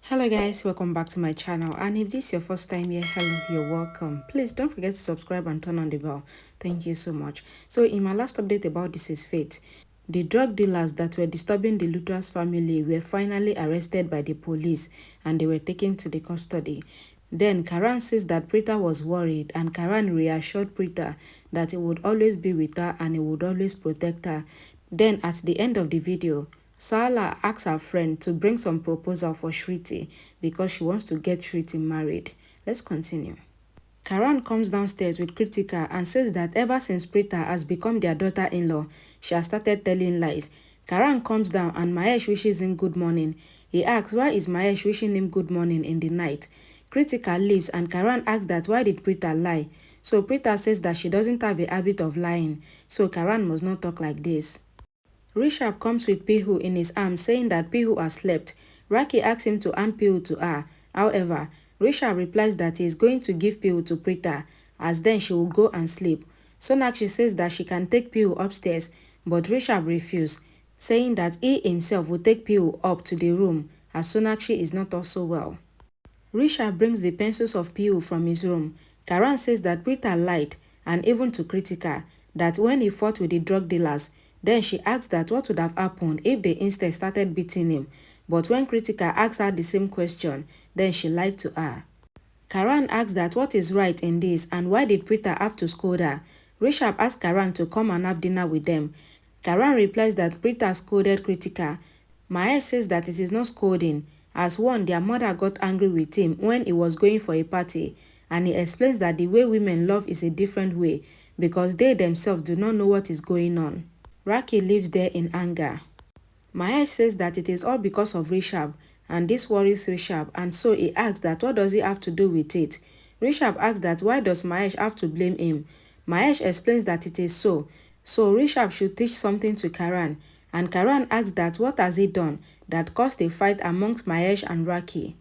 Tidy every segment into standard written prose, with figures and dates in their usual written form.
Hello guys, welcome back to my channel, and if this is your first time here, hello, you're welcome. Please don't forget to subscribe and turn on the bell. Thank you so much. So in my last update about This Is Fate, the drug dealers that were disturbing the Lutra's family were finally arrested by the police and they were taken to the custody. Then Karan says that Preeta was worried, and Karan reassured Preeta that he would always be with her and he would always protect her. Then at the end of the video, Sarla asks her friend to bring some proposal for Shrishti because she wants to get Shrishti married. Let's continue. Karan comes downstairs with Kritika and says that ever since Preeta has become their daughter-in-law, she has started telling lies. Karan comes down and Mahesh wishes him good morning. He asks why is Mahesh wishing him good morning in the night. Kritika leaves and Karan asks that why did Preeta lie. So Preeta says that she doesn't have a habit of lying, so Karan must not talk like this. Rishab comes with Pihu in his arms saying that Pihu has slept. Raki asks him to hand Pihu to her. However, Rishab replies that he is going to give Pihu to Preeta, as then she will go and sleep. Sonakshi says that she can take Pihu upstairs, but Rishab refuses, saying that he himself will take Pihu up to the room as Sonakshi is not also well. Rishab brings the pencils of Pihu from his room. Karan says that Preeta lied, and even to Kritika, that when he fought with the drug dealers, then she asks that what would have happened if they instead started beating him. But when Kritika asks her the same question, then she lied to her. Karan asks that what is right in this and why did Preeta have to scold her. Rishab asks Karan to come and have dinner with them. Karan replies that Preeta scolded Kritika. Mahesh says that it is not scolding, as one, their mother got angry with him when he was going for a party, and he explains that the way women love is a different way because they themselves do not know what is going on. Raki lives there in anger. Mahesh says that it is all because of Rishab, and this worries Rishab, and so he asks that what does he have to do with it. Rishab asks that why does Mahesh have to blame him. Mahesh explains that it is so Rishab should teach something to Karan, and Karan asks that what has he done that caused a fight amongst Mahesh and Raki.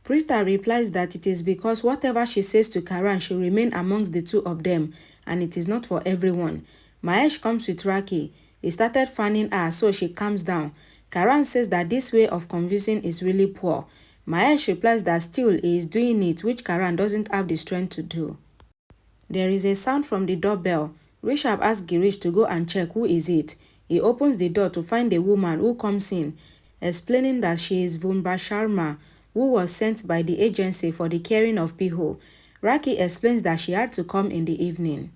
Preeta replies that it is because whatever she says to Karan should remain amongst the two of them, and it is not for everyone. Mahesh comes with Raki. He started fanning her so she calms down. Karan says that this way of convincing is really poor. Mahesh replies that still he is doing it, which Karan doesn't have the strength to do. There is a sound from the doorbell. Rishab asks Girish to go and check who is it. He opens the door to find a woman who comes in, explaining that she is Vumba Sharma, who was sent by the agency for the caring of Pihu. Raki explains that she had to come in the evening.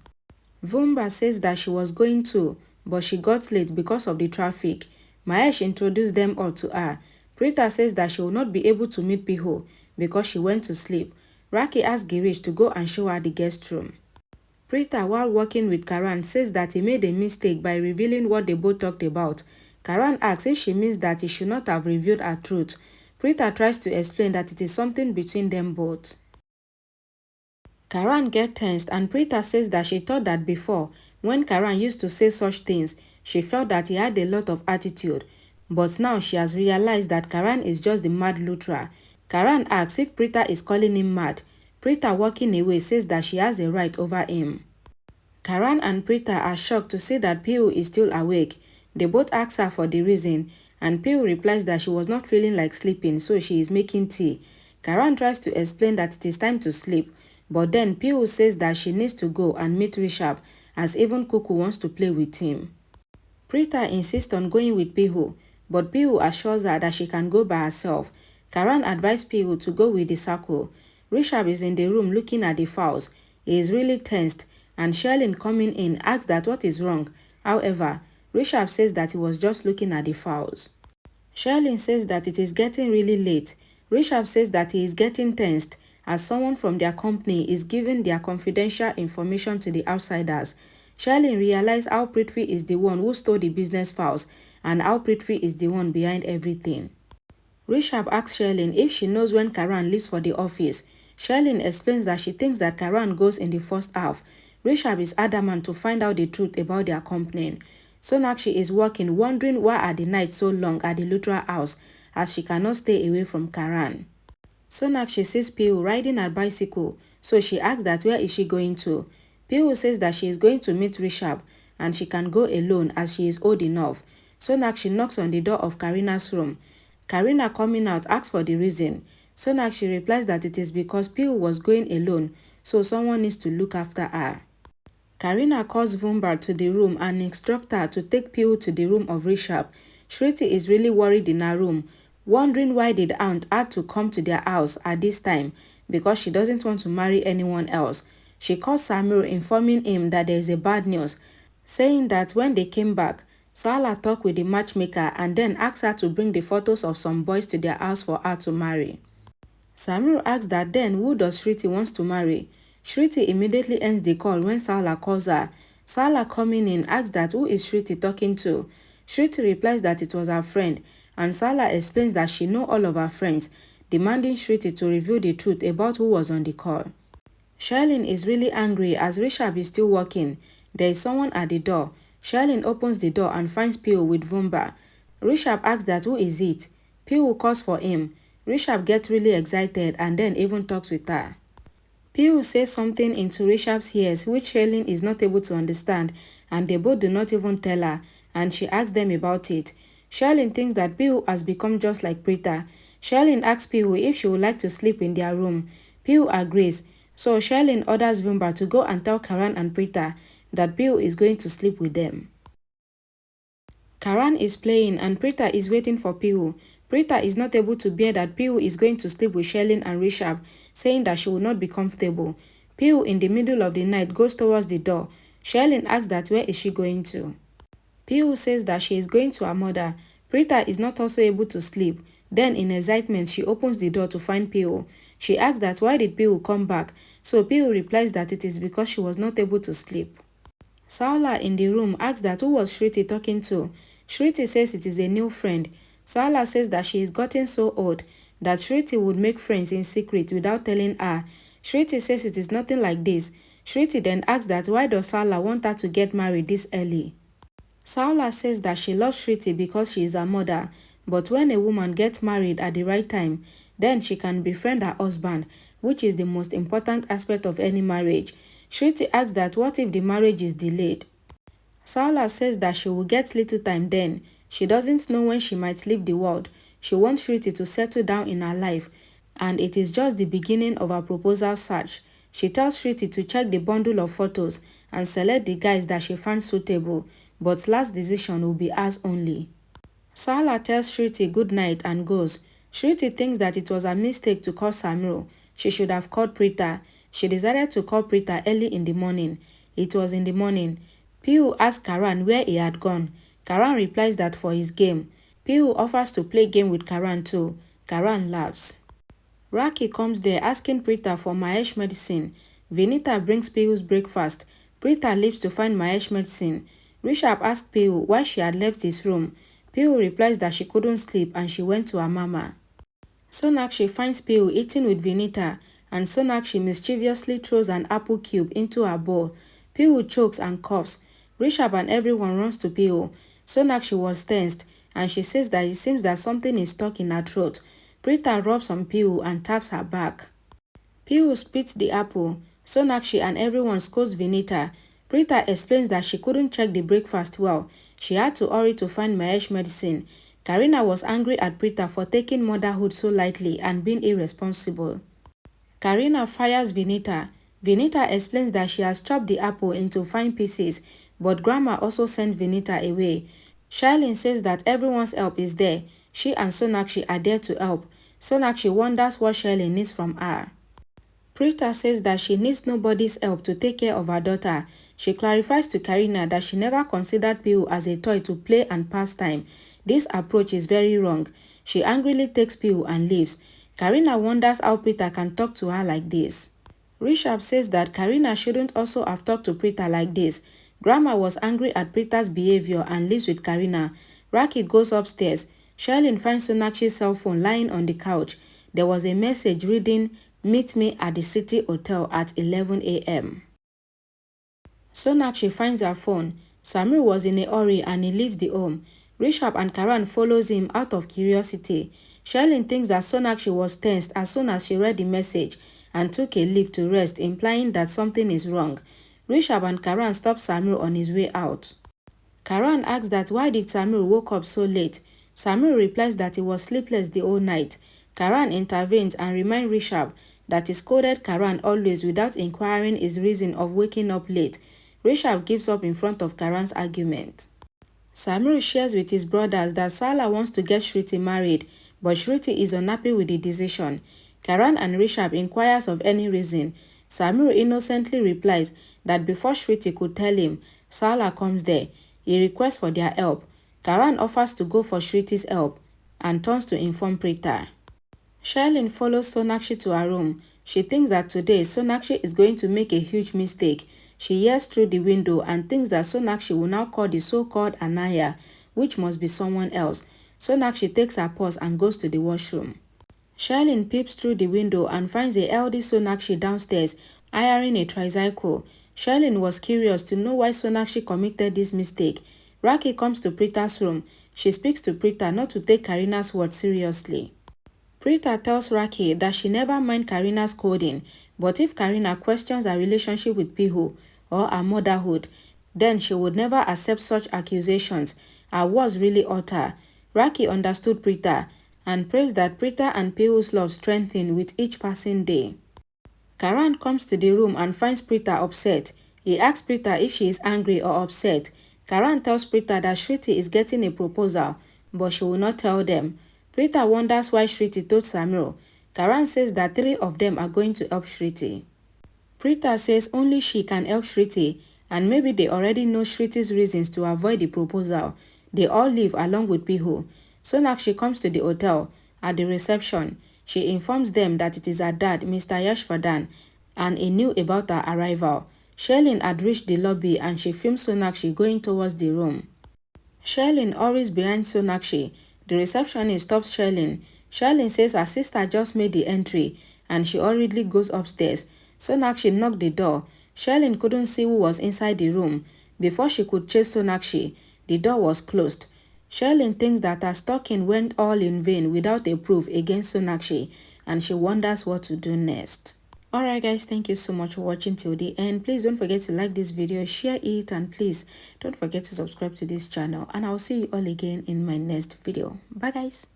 Vumba says that she was going to, but she got late because of the traffic. Mahesh introduced them all to her. Preeta says that she will not be able to meet Pihu because she went to sleep. Raki asks Girish to go and show her the guest room. Preeta, while working with Karan, says that he made a mistake by revealing what they both talked about. Karan asks if she means that he should not have revealed her truth. Preeta tries to explain that it is something between them both. Karan gets tensed and Preeta says that she thought that before, when Karan used to say such things, she felt that he had a lot of attitude. But now she has realized that Karan is just the mad Lutra. Karan asks if Preeta is calling him mad. Preeta, walking away, says that she has a right over him. Karan and Preeta are shocked to see that Pihu is still awake. They both ask her for the reason, and Pihu replies that she was not feeling like sleeping, so she is making tea. Karan tries to explain that it is time to sleep, but then Pihu says that she needs to go and meet Rishab, as even Kuku wants to play with him. Preeta insists on going with Pihu, but Pihu assures her that she can go by herself. Karan advised Pihu to go with the circle. Rishab is in the room looking at the fowls. He is really tensed, and Sherlyn coming in asks that what is wrong. However, Rishab says that he was just looking at the fowls. Sherlyn says that it is getting really late. Rishab says that he is getting tensed as someone from their company is giving their confidential information to the outsiders. Sherlyn realizes how Prithvi is the one who stole the business files and how Prithvi is the one behind everything. Rishab asks Sherlyn if she knows when Karan leaves for the office. Sherlyn explains that she thinks that Karan goes in the first half. Rishab is adamant to find out the truth about their company. Sonakshi is working, wondering why are the nights so long at the Lutra house, as she cannot stay away from Karan. Sonakshi sees Pihu riding her bicycle, so she asks that where is she going to. Pihu says that she is going to meet Rishab, and she can go alone as she is old enough. Sonakshi knocks on the door of Karina's room. Karina, coming out, asks for the reason. Sonakshi replies that it is because Piu was going alone, so someone needs to look after her. Karina calls Vumba to the room and instructs her to take Piu to the room of Rishab. Shrishti is really worried in her room, wondering why did aunt had to come to their house at this time because she doesn't want to marry anyone else. She calls Samir, informing him that there is a bad news, saying that when they came back, Sarla talked with the matchmaker and then asked her to bring the photos of some boys to their house for her to marry. Samir asks that then who does Shriti wants to marry. Shriti immediately ends the call when Sarla calls her. Sarla, coming in, asks that who is Shriti talking to. Shriti replies that it was her friend, and Sarla explains that she knows all of her friends, demanding Shriti to reveal the truth about who was on the call. Sherlyn is really angry as Rishab is still working. There is someone at the door. Sherlyn opens the door and finds Pio with Vumba. Rishab asks that who is it. Pio calls for him. Rishab gets really excited and then even talks with her. Pio says something into Rishab's ears which Sherlyn is not able to understand, and they both do not even tell her, and she asks them about it. Sherlyn thinks that Pio has become just like Preeta. Sherlyn asks Pio if she would like to sleep in their room. Pio agrees, so Sherlyn orders Vumba to go and tell Karan and Preeta that Pio is going to sleep with them. Karan is playing and Preeta is waiting for Pio. Preeta is not able to bear that Pio is going to sleep with Sherlyn and Rishab, saying that she will not be comfortable. Pio, in the middle of the night, goes towards the door. Sherlyn asks that where is she going to. Pio says that she is going to her mother. Preeta is not also able to sleep. Then in excitement, she opens the door to find Pio. She asks that why did Pio come back, so Pio replies that it is because she was not able to sleep. Sarla in the room asks that who was Shriti talking to. Shriti says it is a new friend. Sarla says that she is gotten so old that Shriti would make friends in secret without telling her. Shriti says it is nothing like this. Shriti then asks that why does Sarla want her to get married this early. Sarla says that she loves Shriti because she is her mother, but when a woman gets married at the right time, then she can befriend her husband, which is the most important aspect of any marriage. Shriti asks that what if the marriage is delayed. Sarla says that she will get little time then. She doesn't know when she might leave the world. She wants Shriti to settle down in her life, and it is just the beginning of her proposal search. She tells Shriti to check the bundle of photos and select the guys that she finds suitable, but last decision will be hers only. Sarla tells Shriti good night and goes. Shriti thinks that it was a mistake to call Samir. She should have called Preeta. She decided to call Preeta early in the morning. It was in the morning. Pio asks Karan where he had gone. Karan replies that for his game. Pio offers to play game with Karan too. Karan laughs. Raki comes there asking Preeta for Mahesh medicine. Vinita brings Pio's breakfast. Preeta leaves to find Mahesh medicine. Rishab asks Pio why she had left his room. Pio replies that she couldn't sleep and she went to her mama. Sonakshi finds Pio eating with Vinita, and Sonakshi mischievously throws an apple cube into her bowl. Pio chokes and coughs. Rishab and everyone runs to Pio. Sonakshi was tensed, and she says that it seems that something is stuck in her throat. Preeta rubs on Pio and taps her back. Pio spits the apple. Sonakshi and everyone scolds Vinita. Preeta explains that she couldn't check the breakfast well. She had to hurry to find Mahesh medicine. Karina was angry at Preeta for taking motherhood so lightly and being irresponsible. Karina fires Vinita. Vinita explains that she has chopped the apple into fine pieces, but Grandma also sent Vinita away. Sherlyn says that everyone's help is there. She and Sonakshi are there to help. Sonakshi wonders what Sherlyn needs from her. Preeta says that she needs nobody's help to take care of her daughter. She clarifies to Karina that she never considered Pio as a toy to play and pass time. This approach is very wrong. She angrily takes Pio and leaves. Karina wonders how Preeta can talk to her like this. Rishab says that Karina shouldn't also have talked to Preeta like this. Grandma was angry at Preeta's behavior and leaves with Karina. Raki goes upstairs. Sherlyn finds Sonakshi's cell phone lying on the couch. There was a message reading, "Meet me at the City Hotel at 11 a.m. Sonakshi finds her phone. Samir was in a hurry and he leaves the home. Rishab and Karan follows him out of curiosity. Sherlyn thinks that Sonakshi was tensed as soon as she read the message and took a leave to rest, implying that something is wrong. Rishab and Karan stop Samir on his way out. Karan asks that why did Samir woke up so late. Samir replies that he was sleepless the whole night. Karan intervenes and reminds Rishab that he scolded Karan always without inquiring his reason of waking up late. Rishab gives up in front of Karan's argument. Samir shares with his brothers that Sarla wants to get Shrishti married, but Shrishti is unhappy with the decision. Karan and Rishab inquires of any reason. Samir innocently replies that before Shrishti could tell him, Sarla comes there. He requests for their help. Karan offers to go for Shrishti's help and turns to inform Preeta. Sherlyn follows Sonakshi to her room. She thinks that today Sonakshi is going to make a huge mistake. She hears through the window and thinks that Sonakshi will now call the so-called Anaya, which must be someone else. Sonakshi takes her purse and goes to the washroom. Sherlyn peeps through the window and finds the elder Sonakshi downstairs, hiring a tricycle. Sherlyn was curious to know why Sonakshi committed this mistake. Raki comes to Preeta's room. She speaks to Preeta not to take Karina's words seriously. Preeta tells Raki that she never mind Karina's scolding, but if Karina questions her relationship with Pihu or her motherhood, then she would never accept such accusations. Her words really hurt her. Raki understood Preeta and praised that Preeta and Pihu's love strengthened with each passing day. Karan comes to the room and finds Preeta upset. He asks Preeta if she is angry or upset. Karan tells Preeta that Shrishti is getting a proposal, but she will not tell them. Preeta wonders why Shrishti told Samir. Karan says that 3 of them are going to help Shrishti. Preeta says only she can help Shrishti, and maybe they already know Shrishti's reasons to avoid the proposal. They all leave along with Pihu. Sonakshi comes to the hotel. At the reception, she informs them that it is her dad, Mr. Yashvadan, and he knew about her arrival. Sherlyn had reached the lobby and she films Sonakshi going towards the room. Sherlyn hurries behind Sonakshi. The receptionist stops Sherlyn. Sherlyn says her sister just made the entry and she hurriedly goes upstairs. Sonakshi knocked the door. Sherlyn couldn't see who was inside the room. Before she could chase Sonakshi, the door was closed. Sherlyn thinks that her stalking went all in vain without a proof against Sonakshi, and she wonders what to do next. Alright guys, thank you so much for watching till the end. Please don't forget to like this video, share it, and please don't forget to subscribe to this channel. And I'll see you all again in my next video. Bye guys.